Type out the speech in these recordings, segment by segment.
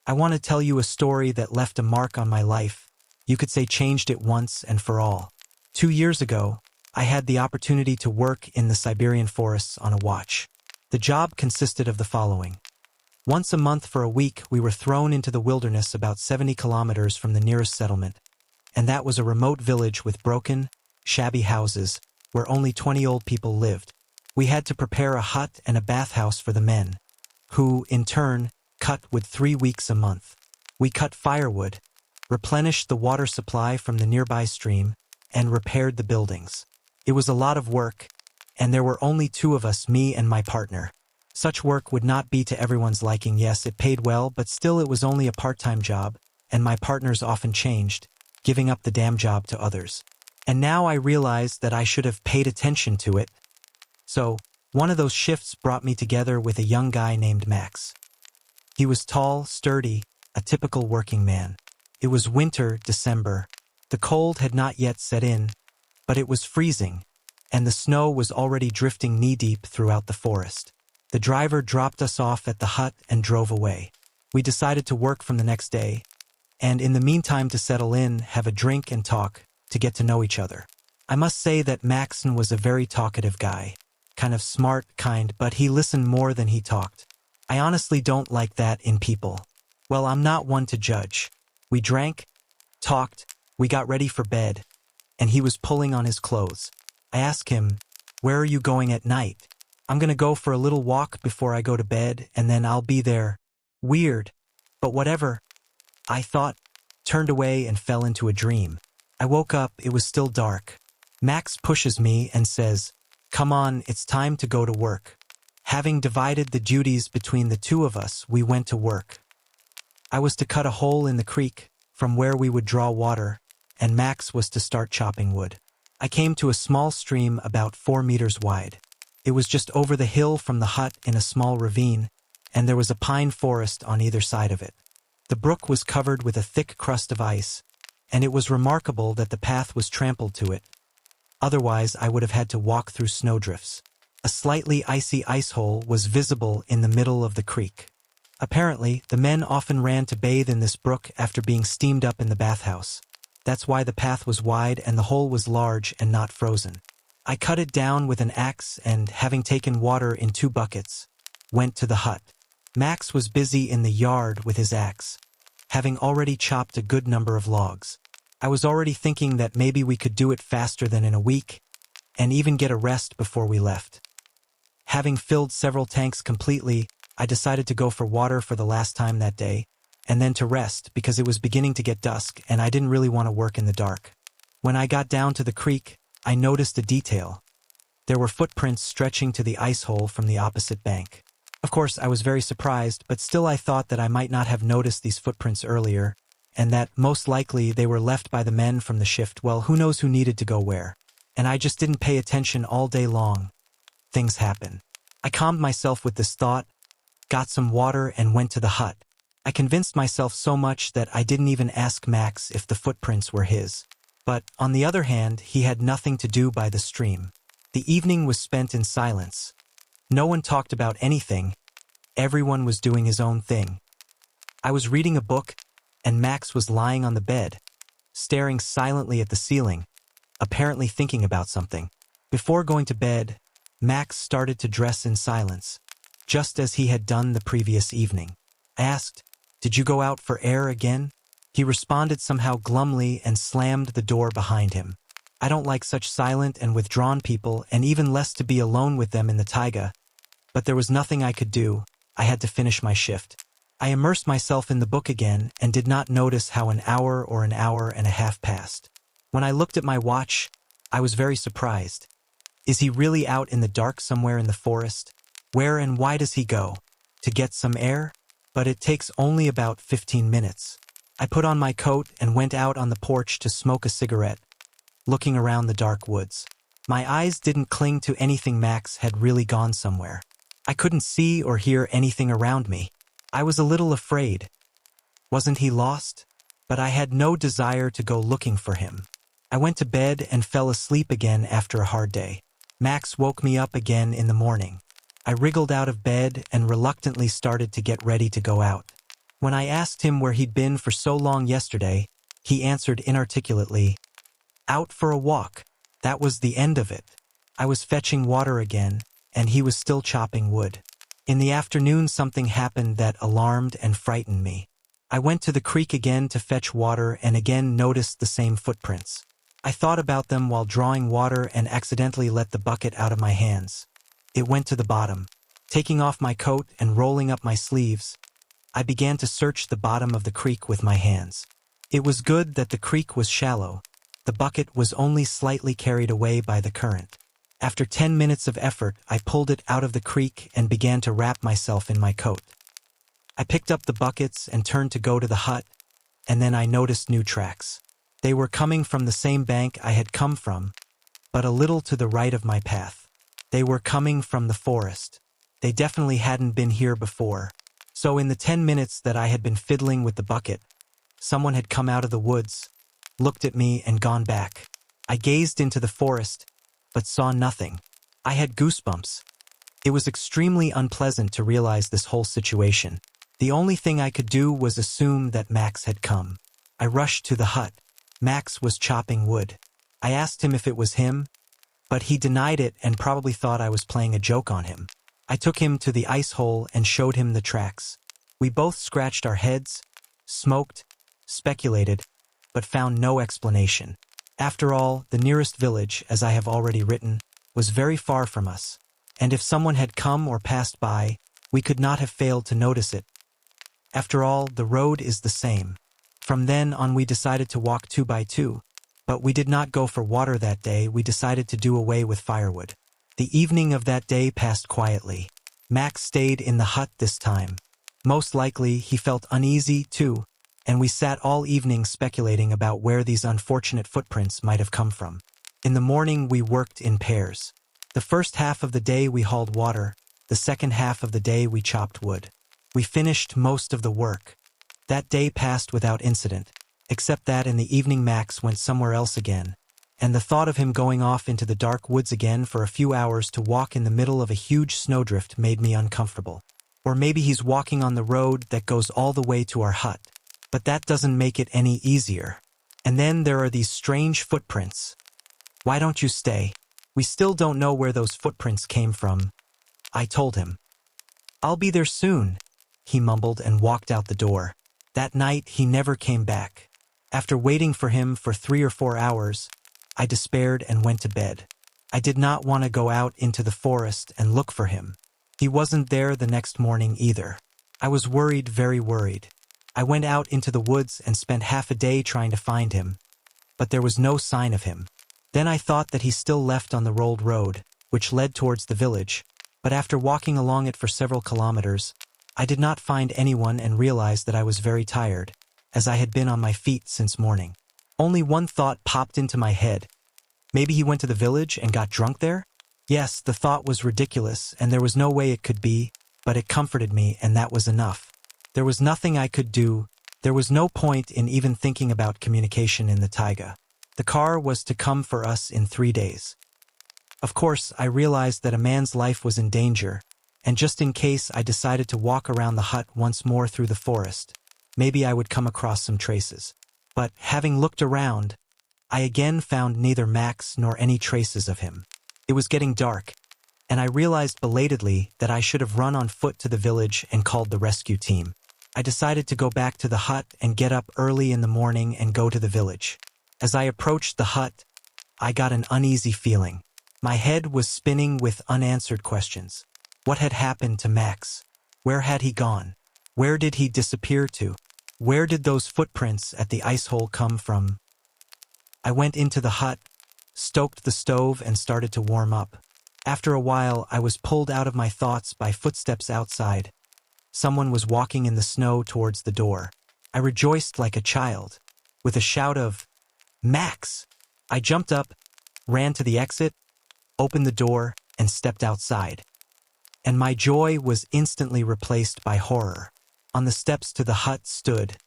I want to tell you a story that left a mark on my life. You could say changed it once and for all. 2 years ago, I had the opportunity to work in the Siberian forests on a watch. The job consisted of the following. Once a month for a week, we were thrown into the wilderness about 70 kilometers from the nearest settlement, and that was a remote village with broken, shabby houses where only 20 old people lived. We had to prepare a hut and a bathhouse for the men, who, in turn, cut wood 3 weeks a month. We cut firewood, replenished the water supply from the nearby stream, and repaired the buildings. It was a lot of work, and there were only 2 of us, me and my partner. Such work would not be to everyone's liking. Yes, it paid well, but still it was only a part-time job, and my partners often changed, giving up the damn job to others. And now I realized that I should have paid attention to it. So, one of those shifts brought me together with a young guy named Max. He was tall, sturdy, a typical working man. It was winter, December. The cold had not yet set in, but it was freezing, and the snow was already drifting knee-deep throughout the forest. The driver dropped us off at the hut and drove away. We decided to work from the next day, and in the meantime to settle in, have a drink and talk, to get to know each other. I must say that Maxon was a very talkative guy. Kind of smart, kind, but he listened more than he talked. I honestly don't like that in people. Well, I'm not one to judge. We drank, talked, we got ready for bed, and he was pulling on his clothes. I asked him, "Where are you going at night?" "I'm gonna go for a little walk before I go to bed, and then I'll be there." Weird, but whatever. I thought, turned away and fell into a dream. I woke up, it was still dark. Max pushes me and says, "Come on, it's time to go to work." Having divided the duties between the 2 of us, we went to work. I was to cut a hole in the creek, from where we would draw water, and Max was to start chopping wood. I came to a small stream about 4 meters wide. It was just over the hill from the hut in a small ravine, and there was a pine forest on either side of it. The brook was covered with a thick crust of ice, and it was remarkable that the path was trampled to it. Otherwise, I would have had to walk through snowdrifts. A slightly icy ice hole was visible in the middle of the creek. Apparently, the men often ran to bathe in this brook after being steamed up in the bathhouse. That's why the path was wide and the hole was large and not frozen. I cut it down with an axe and, having taken water in 2 buckets, went to the hut. Max was busy in the yard with his axe, having already chopped a good number of logs. I was already thinking that maybe we could do it faster than in a week, and even get a rest before we left. Having filled several tanks completely, I decided to go for water for the last time that day, and then to rest because it was beginning to get dusk and I didn't really want to work in the dark. When I got down to the creek, I noticed a detail. There were footprints stretching to the ice hole from the opposite bank. Of course, I was very surprised, but still I thought that I might not have noticed these footprints earlier, and that most likely they were left by the men from the shift. Well, who knows who needed to go where. And I just didn't pay attention all day long. Things happen. I calmed myself with this thought, got some water, and went to the hut. I convinced myself so much that I didn't even ask Max if the footprints were his. But, on the other hand, he had nothing to do by the stream. The evening was spent in silence. No one talked about anything. Everyone was doing his own thing. I was reading a book, and Max was lying on the bed, staring silently at the ceiling, apparently thinking about something. Before going to bed, Max started to dress in silence, just as he had done the previous evening. I asked, "Did you go out for air again?" He responded somehow glumly and slammed the door behind him. I don't like such silent and withdrawn people, and even less to be alone with them in the taiga. But there was nothing I could do. I had to finish my shift. I immersed myself in the book again and did not notice how an hour or an hour and a half passed. When I looked at my watch, I was very surprised. Is he really out in the dark somewhere in the forest? Where and why does he go? To get some air? But it takes only about 15 minutes. I put on my coat and went out on the porch to smoke a cigarette, looking around the dark woods. My eyes didn't cling to anything. Max had really gone somewhere. I couldn't see or hear anything around me. I was a little afraid. Wasn't he lost? But I had no desire to go looking for him. I went to bed and fell asleep again after a hard day. Max woke me up again in the morning. I wriggled out of bed and reluctantly started to get ready to go out. When I asked him where he'd been for so long yesterday, he answered inarticulately, "Out for a walk." That was the end of it. I was fetching water again, and he was still chopping wood. In the afternoon something happened that alarmed and frightened me. I went to the creek again to fetch water and again noticed the same footprints. I thought about them while drawing water and accidentally let the bucket out of my hands. It went to the bottom. Taking off my coat and rolling up my sleeves, I began to search the bottom of the creek with my hands. It was good that the creek was shallow. The bucket was only slightly carried away by the current. After 10 minutes of effort, I pulled it out of the creek and began to wrap myself in my coat. I picked up the buckets and turned to go to the hut, and then I noticed new tracks. They were coming from the same bank I had come from, but a little to the right of my path. They were coming from the forest. They definitely hadn't been here before. So in the 10 minutes that I had been fiddling with the bucket, someone had come out of the woods, looked at me and gone back. I gazed into the forest, but saw nothing. I had goosebumps. It was extremely unpleasant to realize this whole situation. The only thing I could do was assume that Max had come. I rushed to the hut. Max was chopping wood. I asked him if it was him, but he denied it and probably thought I was playing a joke on him. I took him to the ice hole and showed him the tracks. We both scratched our heads, smoked, speculated, but found no explanation. After all, the nearest village, as I have already written, was very far from us, and if someone had come or passed by, we could not have failed to notice it. After all, the road is the same. From then on we decided to walk 2 by 2, but we did not go for water that day. We decided to do away with firewood. The evening of that day passed quietly. Max stayed in the hut this time. Most likely he felt uneasy too, and we sat all evening speculating about where these unfortunate footprints might have come from. In the morning we worked in pairs. The first half of the day we hauled water, the second half of the day we chopped wood. We finished most of the work. That day passed without incident, except that in the evening Max went somewhere else again, and the thought of him going off into the dark woods again for a few hours to walk in the middle of a huge snowdrift made me uncomfortable. Or maybe he's walking on the road that goes all the way to our hut. But that doesn't make it any easier. And then there are these strange footprints. Why don't you stay? We still don't know where those footprints came from. I told him. I'll be there soon, he mumbled and walked out the door. That night he never came back. After waiting for him for 3 or 4 hours, I despaired and went to bed. I did not want to go out into the forest and look for him. He wasn't there the next morning either. I was worried, very worried. I went out into the woods and spent half a day trying to find him, but there was no sign of him. Then I thought that he still left on the rolled road, which led towards the village, but after walking along it for several kilometers, I did not find anyone and realized that I was very tired, as I had been on my feet since morning. Only one thought popped into my head. Maybe he went to the village and got drunk there? Yes, the thought was ridiculous, and there was no way it could be, but it comforted me, and that was enough. There was nothing I could do. There was no point in even thinking about communication in the taiga. The car was to come for us in 3 days. Of course, I realized that a man's life was in danger, and just in case I decided to walk around the hut once more through the forest. Maybe I would come across some traces. But, having looked around, I again found neither Max nor any traces of him. It was getting dark, and I realized belatedly that I should have run on foot to the village and called the rescue team. I decided to go back to the hut and get up early in the morning and go to the village. As I approached the hut, I got an uneasy feeling. My head was spinning with unanswered questions. What had happened to Max? Where had he gone? Where did he disappear to? Where did those footprints at the ice hole come from? I went into the hut, stoked the stove and started to warm up. After a while, I was pulled out of my thoughts by footsteps outside. Someone was walking in the snow towards the door. I rejoiced like a child. With a shout of, "Max!" I jumped up, ran to the exit, opened the door, and stepped outside. And my joy was instantly replaced by horror. On the steps to the hut stood.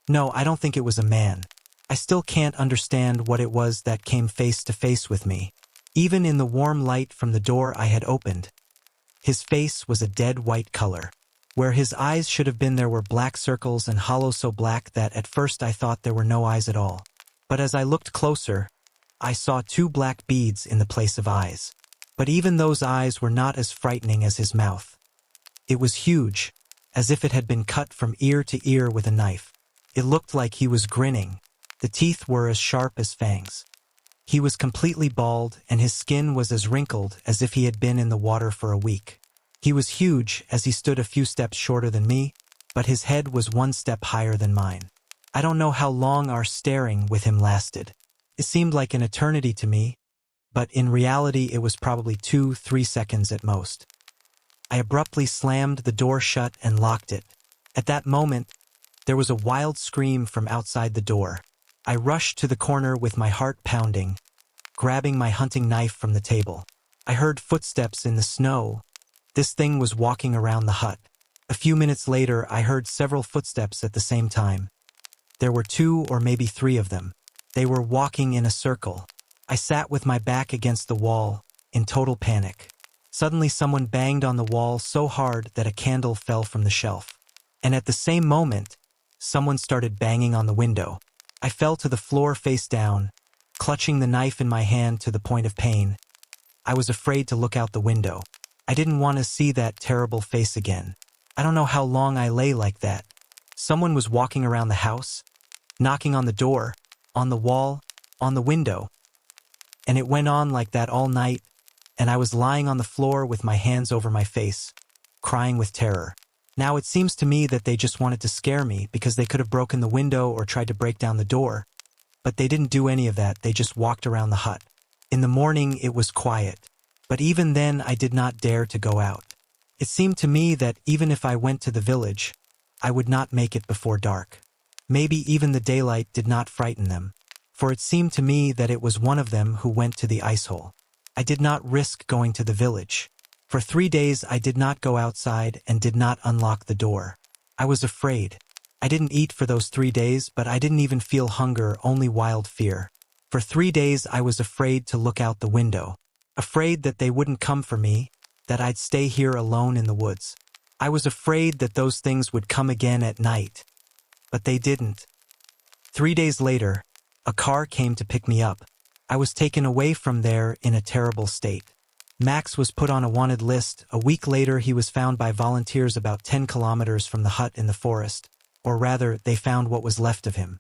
No, I don't think it was a man. I still can't understand what it was that came face to face with me. Even in the warm light from the door I had opened, his face was a dead white color. Where his eyes should have been there were black circles and hollows so black that at first I thought there were no eyes at all. But as I looked closer, I saw two black beads in the place of eyes. But even those eyes were not as frightening as his mouth. It was huge, as if it had been cut from ear to ear with a knife. It looked like he was grinning. The teeth were as sharp as fangs. He was completely bald, and his skin was as wrinkled as if he had been in the water for a week. He was huge as he stood a few steps shorter than me, but his head was one step higher than mine. I don't know how long our staring with him lasted. It seemed like an eternity to me, but in reality it was probably 2-3 seconds at most. I abruptly slammed the door shut and locked it. At that moment, there was a wild scream from outside the door. I rushed to the corner with my heart pounding, grabbing my hunting knife from the table. I heard footsteps in the snow. This thing was walking around the hut. A few minutes later, I heard several footsteps at the same time. There were 2 or maybe 3 of them. They were walking in a circle. I sat with my back against the wall, in total panic. Suddenly someone banged on the wall so hard that a candle fell from the shelf. And at the same moment, someone started banging on the window. I fell to the floor face down, clutching the knife in my hand to the point of pain. I was afraid to look out the window. I didn't want to see that terrible face again. I don't know how long I lay like that. Someone was walking around the house, knocking on the door, on the wall, on the window. And it went on like that all night, and I was lying on the floor with my hands over my face, crying with terror. Now it seems to me that they just wanted to scare me because they could have broken the window or tried to break down the door. But they didn't do any of that, they just walked around the hut. In the morning it was quiet. But even then I did not dare to go out. It seemed to me that even if I went to the village, I would not make it before dark. Maybe even the daylight did not frighten them, for it seemed to me that it was one of them who went to the ice hole. I did not risk going to the village. For 3 days I did not go outside and did not unlock the door. I was afraid. I didn't eat for those 3 days, but I didn't even feel hunger, only wild fear. For 3 days I was afraid to look out the window. Afraid that they wouldn't come for me, that I'd stay here alone in the woods. I was afraid that those things would come again at night. But they didn't. 3 days later, a car came to pick me up. I was taken away from there in a terrible state. Max was put on a wanted list. A week later, he was found by volunteers about 10 kilometers from the hut in the forest. Or rather, they found what was left of him.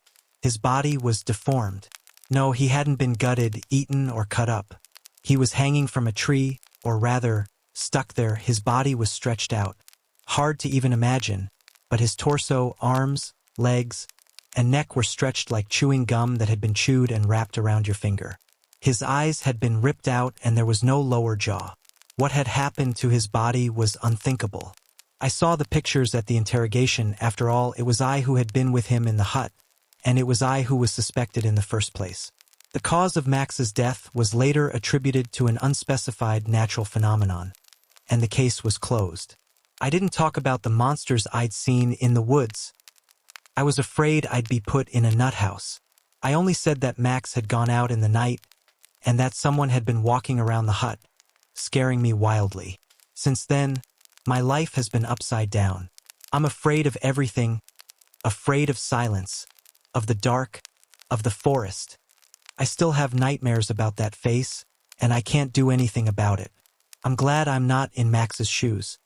His body was deformed. No, he hadn't been gutted, eaten, or cut up. He was hanging from a tree, or rather, stuck there. His body was stretched out. Hard to even imagine, but his torso, arms, legs, and neck were stretched like chewing gum that had been chewed and wrapped around your finger. His eyes had been ripped out and there was no lower jaw. What had happened to his body was unthinkable. I saw the pictures at the interrogation. After all, it was I who had been with him in the hut, and it was I who was suspected in the first place. The cause of Max's death was later attributed to an unspecified natural phenomenon, and the case was closed. I didn't talk about the monsters I'd seen in the woods. I was afraid I'd be put in a nut house. I only said that Max had gone out in the night, and that someone had been walking around the hut, scaring me wildly. Since then, my life has been upside down. I'm afraid of everything, afraid of silence, of the dark, of the forest. I still have nightmares about that face, and I can't do anything about it. I'm glad I'm not in Max's shoes.